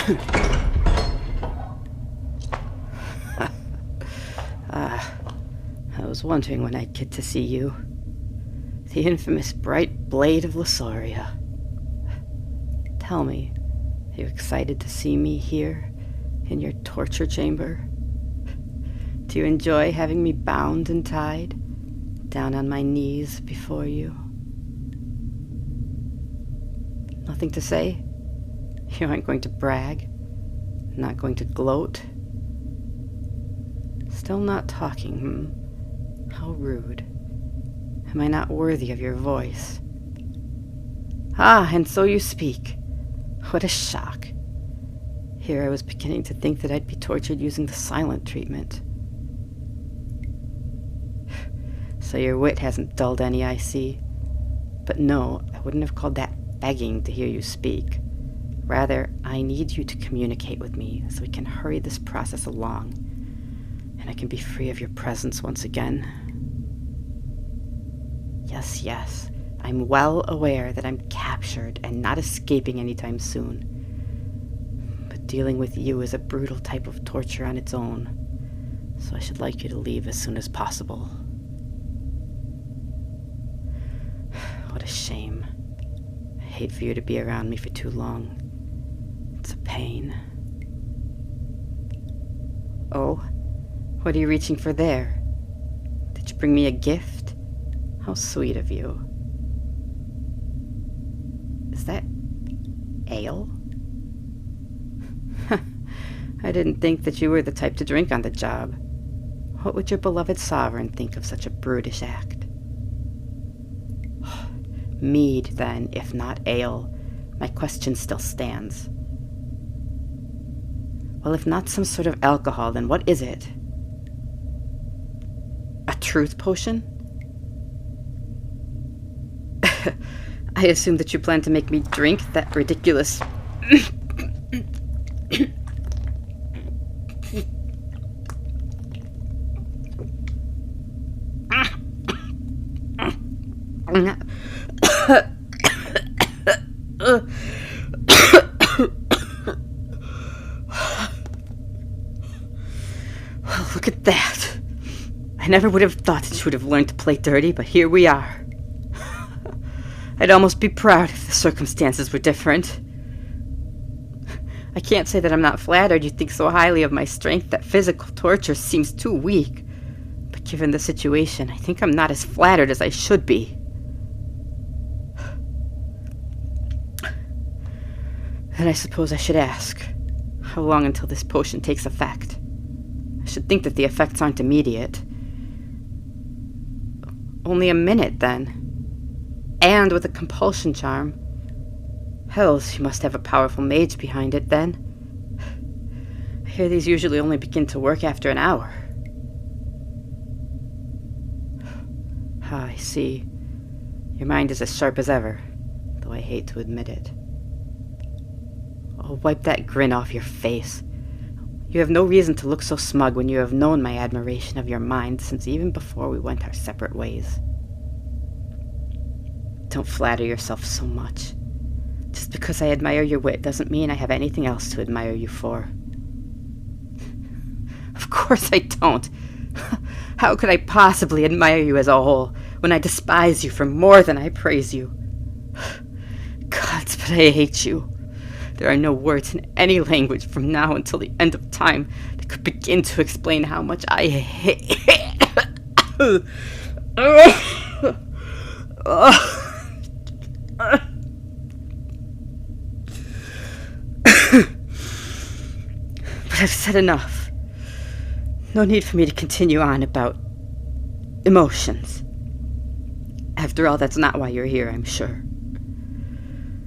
I was wondering when I'd get to see you. The infamous Bright Blade of Losoria. Tell me, are you excited to see me here in your torture chamber? Do you enjoy having me bound and tied, down on my knees before you? Nothing to say? You aren't going to brag? Not going to gloat? Still not talking, How rude. Am I not worthy of your voice? Ah, and so you speak. What a shock. Here I was beginning to think that I'd be tortured using the silent treatment. So your wit hasn't dulled any, I see. But no, I wouldn't have called that begging to hear you speak. Rather, I need you to communicate with me so we can hurry this process along, and I can be free of your presence once again. Yes, I'm well aware that I'm captured and not escaping anytime soon. But dealing with you is a brutal type of torture on its own, so I should like you to leave as soon as possible. What a shame. I hate for you to be around me for too long. It's a pain. Oh, what are you reaching for there? Did you bring me a gift? How sweet of you. Is that ale? I didn't think that you were the type to drink on the job. What would your beloved sovereign think of such a brutish act? Mead, then, if not ale. My question still stands. Well, if not some sort of alcohol, then what is it? A truth potion? I assume that you plan to make me drink that ridiculous... Well, look at that. I never would have thought that you would have learned to play dirty, but here we are. I'd almost be proud if the circumstances were different. I can't say that I'm not flattered you think so highly of my strength that physical torture seems too weak. But given the situation, I think I'm not as flattered as I should be. Then I suppose I should ask, how long until this potion takes effect? I should think that the effects aren't immediate. Only a minute, then. And with a compulsion charm. Hells, you must have a powerful mage behind it, then. I hear these usually only begin to work after an hour. Ah, I see. Your mind is as sharp as ever, though I hate to admit it. Oh, wipe that grin off your face. You have no reason to look so smug when you have known my admiration of your mind since even before we went our separate ways. Don't flatter yourself so much. Just because I admire your wit doesn't mean I have anything else to admire you for. Of course I don't. How could I possibly admire you as a whole when I despise you for more than I praise you? Gods, but I hate you. There are no words in any language from now until the end of time that could begin to explain how much I hate. But I've said enough. No need for me to continue on about emotions. After all, that's not why you're here, I'm sure.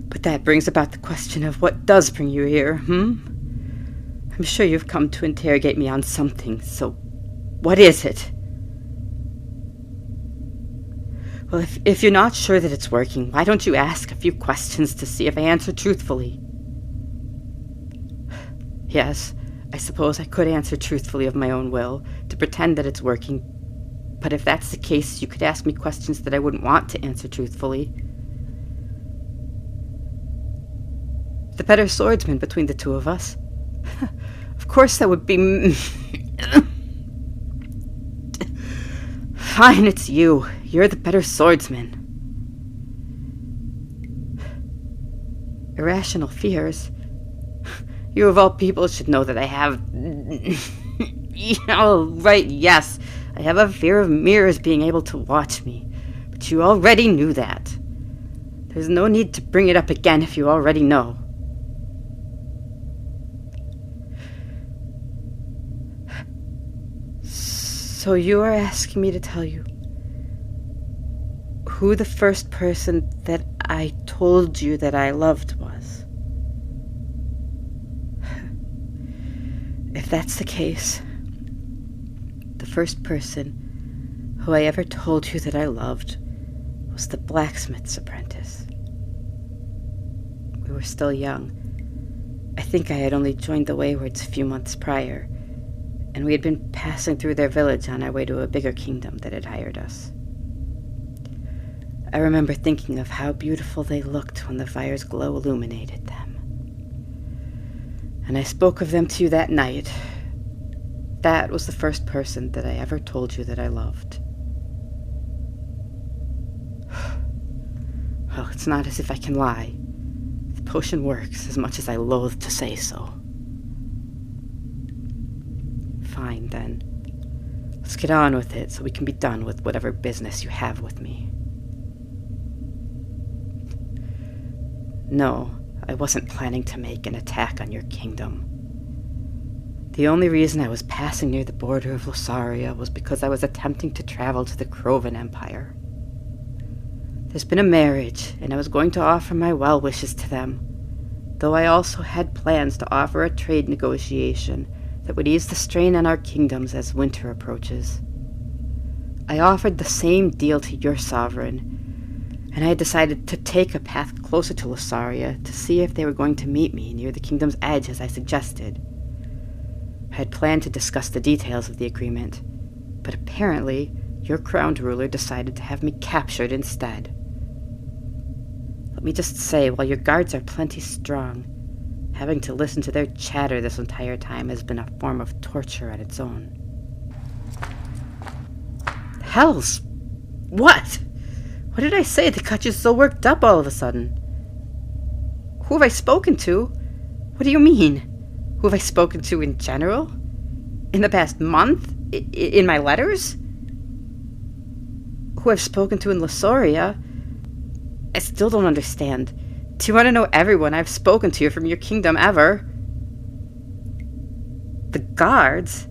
But that brings about the question of what does bring you here, I'm sure you've come to interrogate me on something, so what is it? Well, if you're not sure that it's working, why don't you ask a few questions to see if I answer truthfully? Yes, I suppose I could answer truthfully of my own will, to pretend that it's working. But if that's the case, you could ask me questions that I wouldn't want to answer truthfully. the better swordsman between the two of us. Of course that would be... Fine, it's you. You're the better swordsman. Irrational fears? You of all people should know that I have... Oh, right, yes. I have a fear of mirrors being able to watch me. But you already knew that. There's no need to bring it up again if you already know. So you are asking me to tell you who the first person that I told you that I loved was? If that's the case, the first person who I ever told you that I loved was the blacksmith's apprentice. We were still young. I think I had only joined the Waywards a few months prior, and we had been passing through their village on our way to a bigger kingdom that had hired us. I remember thinking of how beautiful they looked when the fire's glow illuminated them. And I spoke of them to you that night. That was the first person that I ever told you that I loved. Well, it's not as if I can lie. The potion works, as much as I loathe to say so. Fine, then. Let's get on with it so we can be done with whatever business you have with me. No, I wasn't planning to make an attack on your kingdom. The only reason I was passing near the border of Losoria was because I was attempting to travel to the Crovan Empire. There's been a marriage, and I was going to offer my well wishes to them, though I also had plans to offer a trade negotiation that would ease the strain on our kingdoms as winter approaches. I offered the same deal to your sovereign, and I had decided to take a path closer to Losoria to see if they were going to meet me near the kingdom's edge as I suggested. I had planned to discuss the details of the agreement, but apparently your crowned ruler decided to have me captured instead. Let me just say, while your guards are plenty strong, having to listen to their chatter this entire time has been a form of torture on its own. Hells! What? What did I say that got you so worked up all of a sudden? Who have I spoken to? What do you mean? Who have I spoken to in general? In the past month? In my letters? Who I've spoken to in Losoria? I still don't understand. Do you want to know everyone I've spoken to from your kingdom ever? The guards?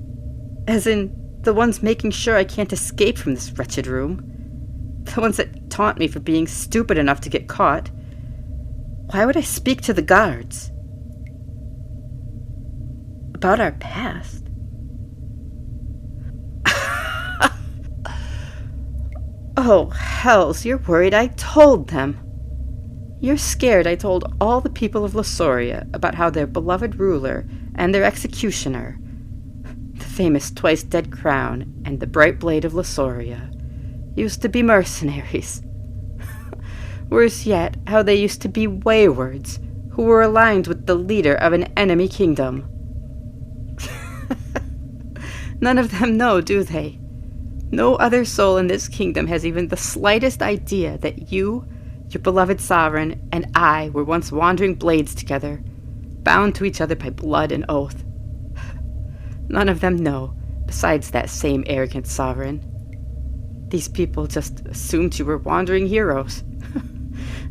As in, the ones making sure I can't escape from this wretched room? The ones that taunt me for being stupid enough to get caught? Why would I speak to the guards? About our past? Oh, hells, you're worried I told them. You're scared I told all the people of Losoria about how their beloved ruler and their executioner, the famous twice-dead crown and the Bright Blade of Losoria, used to be mercenaries. Worse yet, how they used to be waywards, who were aligned with the leader of an enemy kingdom. None of them know, do they? No other soul in this kingdom has even the slightest idea that you, your beloved sovereign, and I were once wandering blades together, bound to each other by blood and oath. None of them know, besides that same arrogant sovereign. These people just assumed you were wandering heroes,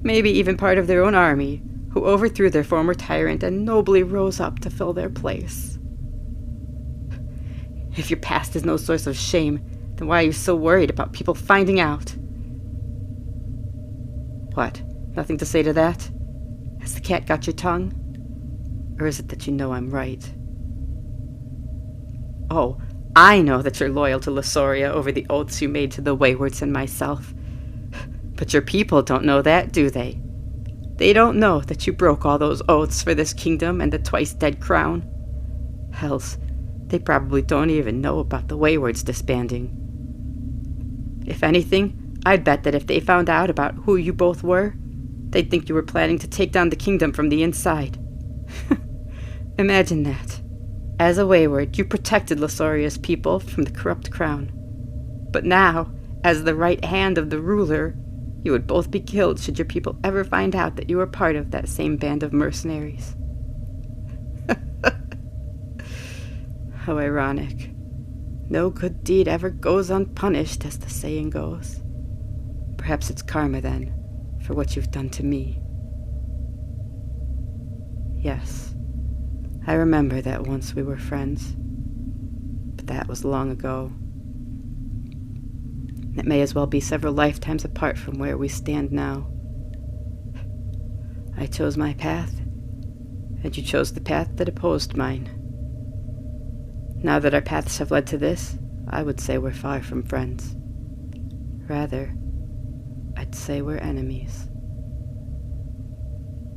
maybe even part of their own army, who overthrew their former tyrant and nobly rose up to fill their place. If your past is no source of shame, then why are you so worried about people finding out? What? Nothing to say to that? Has the cat got your tongue? Or is it that you know I'm right? Oh, I know that you're loyal to Losoria over the oaths you made to the Waywards and myself. But your people don't know that, do they? They don't know that you broke all those oaths for this kingdom and the twice-dead crown. Hells, they probably don't even know about the Waywards disbanding. If anything, I'd bet that if they found out about who you both were, they'd think you were planning to take down the kingdom from the inside. Imagine that. As a wayward, you protected Losoria's people from the corrupt crown. But now, as the right hand of the ruler, you would both be killed should your people ever find out that you were part of that same band of mercenaries. How ironic. No good deed ever goes unpunished, as the saying goes. Perhaps it's karma, then, for what you've done to me. Yes, I remember that once we were friends. But that was long ago. It may as well be several lifetimes apart from where we stand now. I chose my path, and you chose the path that opposed mine. Now that our paths have led to this, I would say we're far from friends. Rather, I'd say we're enemies.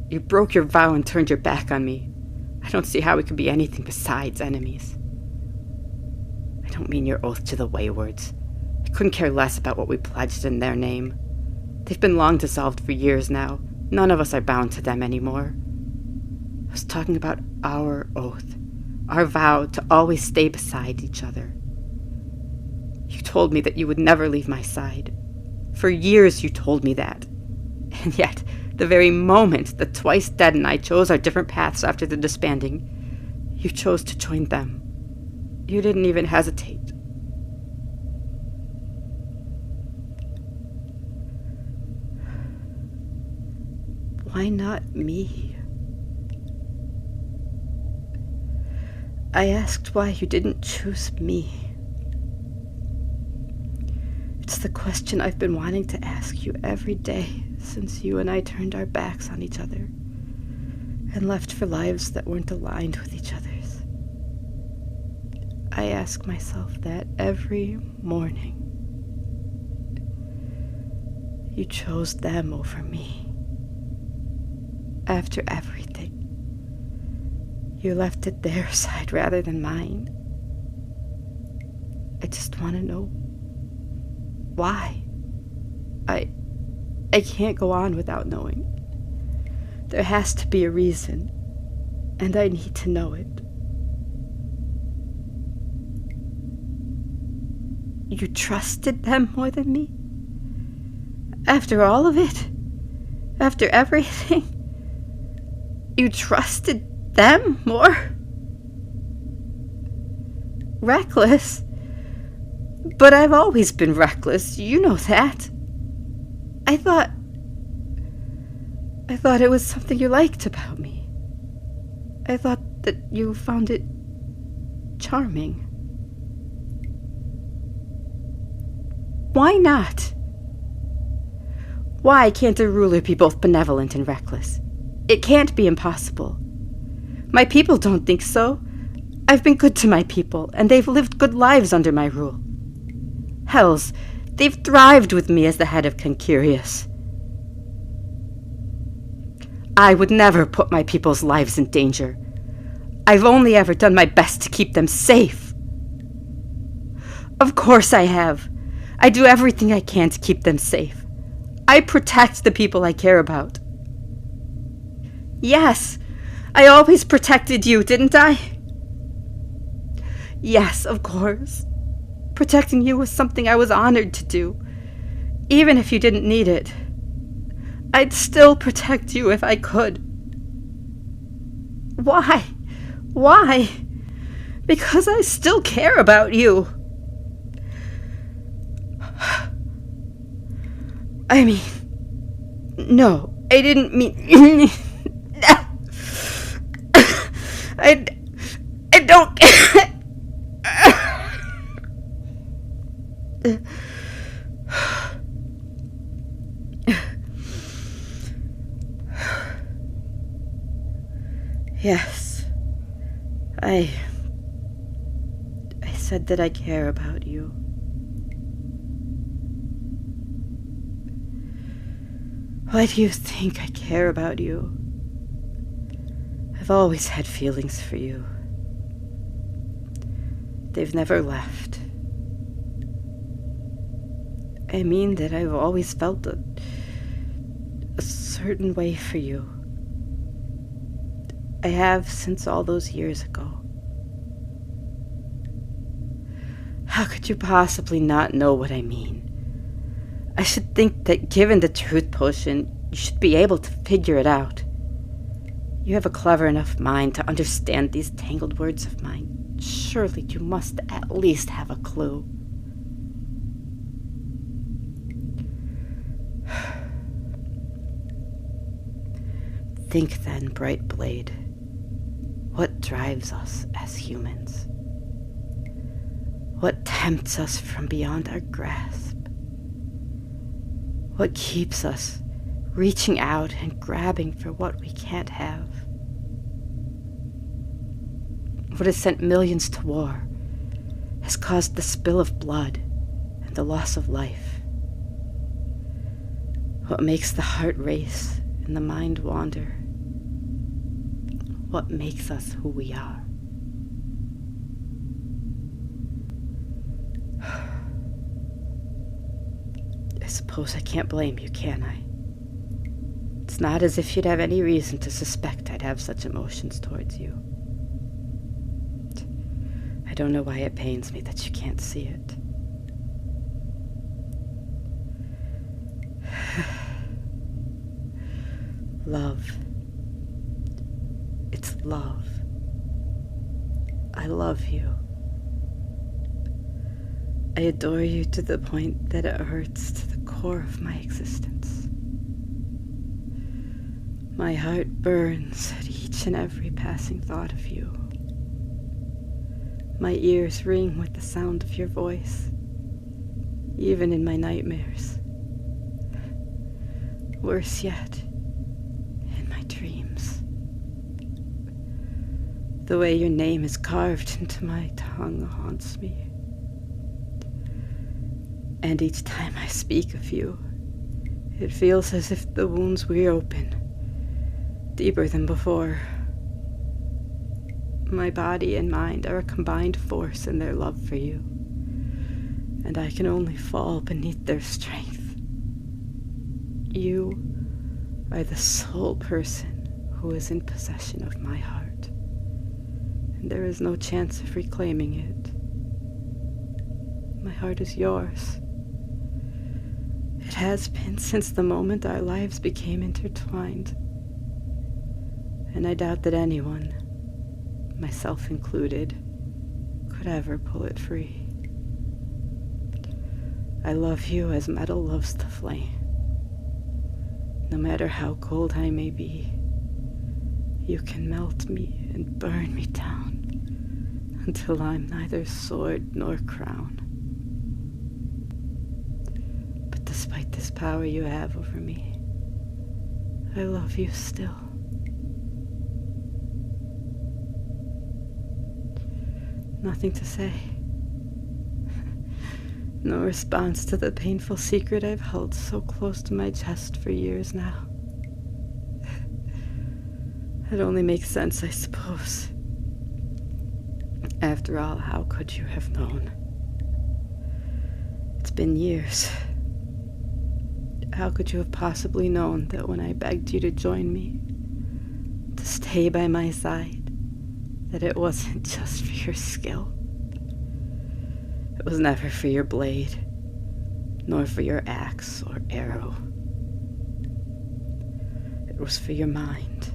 You broke your vow and turned your back on me. I don't see how we could be anything besides enemies. I don't mean your oath to the Waywards. I couldn't care less about what we pledged in their name. They've been long dissolved for years now. None of us are bound to them anymore. I was talking about our oath. Our vow to always stay beside each other. You told me that you would never leave my side. For years you told me that. And yet, the very moment that Twice Dead and I chose our different paths after the disbanding, you chose to join them. You didn't even hesitate. Why not me? I asked why you didn't choose me. It's the question I've been wanting to ask you every day since you and I turned our backs on each other and left for lives that weren't aligned with each other's. I ask myself that every morning. You chose them over me. After everything. You left it their side rather than mine. I just want to know why. I can't go on without knowing. There has to be a reason, and I need to know it. You trusted them more than me? After all of it? After everything? You trusted them more? Reckless? But I've always been reckless, you know that. I thought it was something you liked about me. I thought that you found it charming. Why not? Why can't a ruler be both benevolent and reckless? It can't be impossible. My people don't think so. I've been good to my people, and they've lived good lives under my rule. Hells, they've thrived with me as the head of Concurious. I would never put my people's lives in danger. I've only ever done my best to keep them safe. Of course I have. I do everything I can to keep them safe. I protect the people I care about. Yes, I always protected you, didn't I? Yes, of course. Protecting you was something I was honored to do, even if you didn't need it. I'd still protect you if I could. Why? Why? Because I still care about you. I mean, no, I didn't mean... I don't... Yes, I said that I care about you. Why do you think I care about you? I've always had feelings for you. They've never left. I mean that I've always felt a certain way for you. I have since all those years ago. How could you possibly not know what I mean? I should think that given the truth potion, you should be able to figure it out. You have a clever enough mind to understand these tangled words of mine. Surely you must at least have a clue. Think then, Bright Blade. What drives us as humans? What tempts us from beyond our grasp? What keeps us reaching out and grabbing for what we can't have? What has sent millions to war, has caused the spill of blood and the loss of life? What makes the heart race and the mind wander? What makes us who we are? I suppose I can't blame you, can I? It's not as if you'd have any reason to suspect I'd have such emotions towards you. I don't know why it pains me that you can't see it. Love. It's love. I love you. I adore you to the point that it hurts to the core of my existence. My heart burns at each and every passing thought of you. My ears ring with the sound of your voice, even in my nightmares. Worse yet, in my dreams. The way your name is carved into my tongue haunts me. And each time I speak of you, it feels as if the wounds reopen, deeper than before. My body and mind are a combined force in their love for you, and I can only fall beneath their strength. You are the sole person who is in possession of my heart, and there is no chance of reclaiming it. My heart is yours. It has been since the moment our lives became intertwined, and I doubt that anyone, myself included, could ever pull it free. I love you as metal loves the flame. No matter how cold I may be, you can melt me and burn me down until I'm neither sword nor crown. But despite this power you have over me, I love you still. Nothing to say. No response to the painful secret I've held so close to my chest for years now. It only makes sense, I suppose. After all, how could you have known? It's been years. How could you have possibly known that when I begged you to join me, to stay by my side, that it wasn't just for your skill? It was never for your blade, nor for your axe or arrow. It was for your mind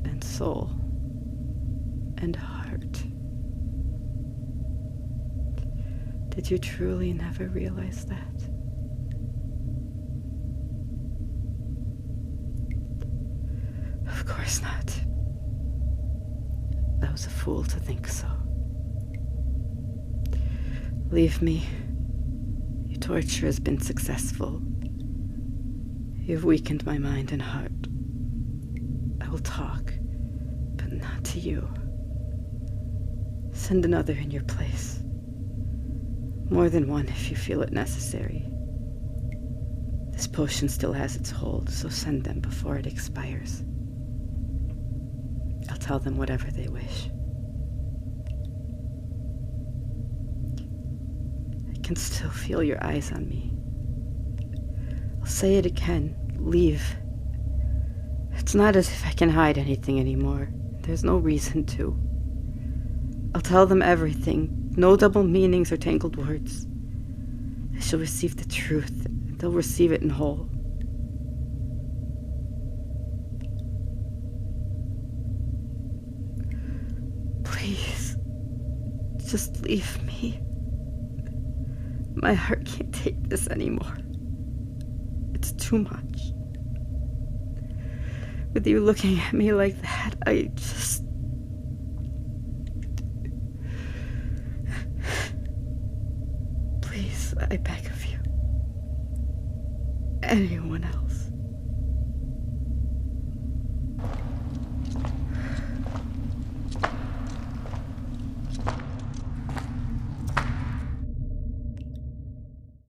and soul and heart. Did you truly never realize that? Of course not. I was a fool to think so. Leave me. Your torture has been successful. You've weakened my mind and heart. I will talk, but not to you. Send another in your place. More than one if you feel it necessary. This potion still has its hold, so send them before it expires. I'll tell them whatever they wish. I can still feel your eyes on me. I'll say it again. Leave. It's not as if I can hide anything anymore. There's no reason to. I'll tell them everything. No double meanings or tangled words. They shall receive the truth. They'll receive it in whole. Please, just leave me. My heart can't take this anymore. It's too much. With you looking at me like that, I just... Please, I beg of you. Anyone else.